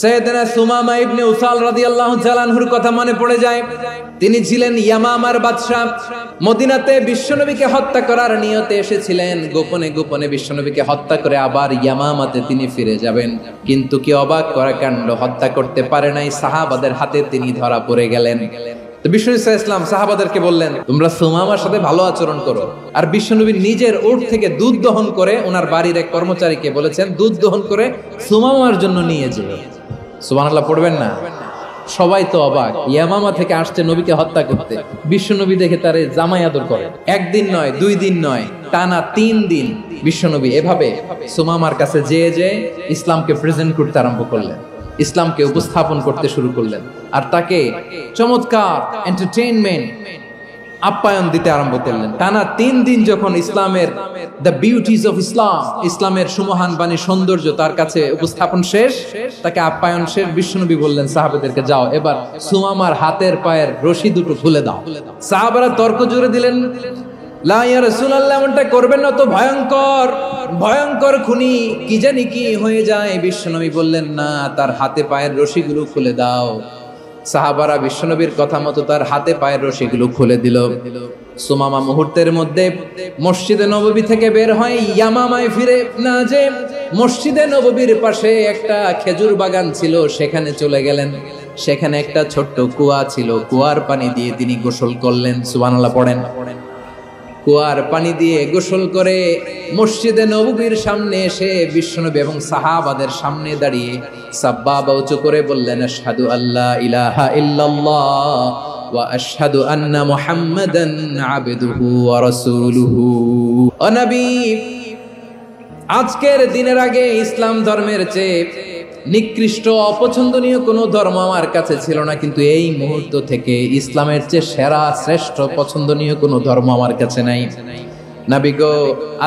সাইয়েদনা সুমামা ইবনে উসাল রাদিয়াল্লাহু তাআলা আনহুর কথা মনে পড়ে যায়। তিনি ছিলেন ইয়ামামার বাদশা। মদিনাতে বিশ্বনবীকে হত্যা করার নিয়তে এসেছিলেন। গোপনে গোপনে বিশ্বনবীকে হত্যা করে আবার ইয়ামামাতে তিনি ফিরে যাবেন। কিন্তু কি অবাক করা কাণ্ড, হত্যা করতে পারে নাই, সাহাবাদের হাতে তিনি ধরা পড়ে গেলেন। তো বিশ্বনবী সাল্লাল্লাহু আলাইহি ওয়াসাল্লাম সাহাবাদেরকে বললেন, তোমরা সুমামার সাথে ভালো আচরণ করো। আর বিশ্বনবী নিজের উট থেকে দুধ দহন করে ওনার বাড়ির এক কর্মচারীকে বলেছেন, দুধ দহন করে সুমামার জন্য নিয়ে যেও। সুবহানাল্লাহ পড়বেন না? সবাই তো অবাক, ইয়ামামা থেকে আসছে নবীকে হত্যা করতে, বিশ্বনবী দেখে তারে জামাই আদর করে। একদিন নয়, 2 দিন নয়, টানা 3 দিন বিশ্বনবী এভাবে সুমামার কাছে যেয়ে যেয়ে ইসলামকে প্রেজেন্ট করতে আরম্ভ করলেন, ইসলামকে উপস্থাপন করতে শুরু করলেন। আর তাকে চমৎকার এন্টারটেইনমেন্ট আপ্যায়ন দিতে আরম্ভ করলেন। টানা 3 দিন যখন ইসলামের দ্য বিউটিজ অফ ইসলাম, ইসলামের সুমহান বাণী সৌন্দর্য তার কাছে উপস্থাপন শেষ, তাকে আপ্যায়ন শেষ, বিশ্বনবী বললেন সাহাবাদেরকে, যাও এবার সুমামার হাতের পায়ের রশি দুটো খুলে দাও। সাহাবারা তর্ক জুড়ে দিলেন, লা ইয়া রাসূলুল্লাহ, এমনটা করবেন না, তো ভয়ঙ্কর ভয়ঙ্কর খুনি, কি জানি কি হয়ে যায়। বিশ্বনবী বললেন, না, তার হাতে পায়ের রশিগুলো খুলে দাও। সাহাবারা বিশ্বনবীর কথা মতো তার হাতে পায়ের রশিগুলো খুলে দিল। সুমামা মুহূর্তের মধ্যে মসজিদে নববী থেকে বের হয়, ইয়ামামায় ফিরে না যে মসজিদে নববীর পাশে একটা খেজুর বাগান ছিল, সেখানে চলে গেলেন। সেখানে একটা ছোট্ট কুয়া ছিল, কুয়ার পানি দিয়ে তিনি গোসল করলেন। সুবহানাল্লাহ পড়েন। কুয়ার পানি দিয়ে গোসল করে মসজিদে নববীর সামনে এসে বিশ্বনবী এবং সাহাবাদের সামনে দাঁড়িয়ে সাব্বাবা উঁচু করে বললেন, আশহাদু আল্লা ইলাহা ইল্লাল্লাহ ওয়া আশহাদু আন্না মুহাম্মাদান আবদুহু ওয়া রাসূলুহু। ও নবী, আজকের দিনের আগে ইসলাম ধর্মের চেয়ে নিকৃষ্ট অপছন্দনীয় কোনো ধর্ম আমার কাছে ছিল না, কিন্তু এই মুহূর্ত থেকে ইসলামের চেয়ে সেরা শ্রেষ্ঠ পছন্দনীয় কোনো ধর্ম আমার কাছে নাই। নবী গো,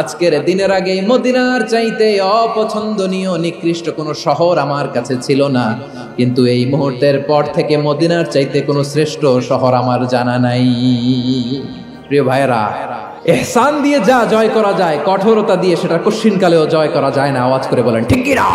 আজকের দিনের আগে মদিনার চাইতে অপছন্দনীয় নিকৃষ্ট কোনো শহর আমার কাছে ছিল না, কিন্তু এই মুহূর্তের পর থেকে মদিনার চাইতে কোনো শ্রেষ্ঠ শহর আমার জানা নাই। প্রিয় ভাইরা, ইহসান দিয়ে যা জয় করা যায়, কঠোরতা দিয়ে সেটা কঠিনকালেও জয় করা যায় না। আওয়াজ করে বলেন ঠিক কি না?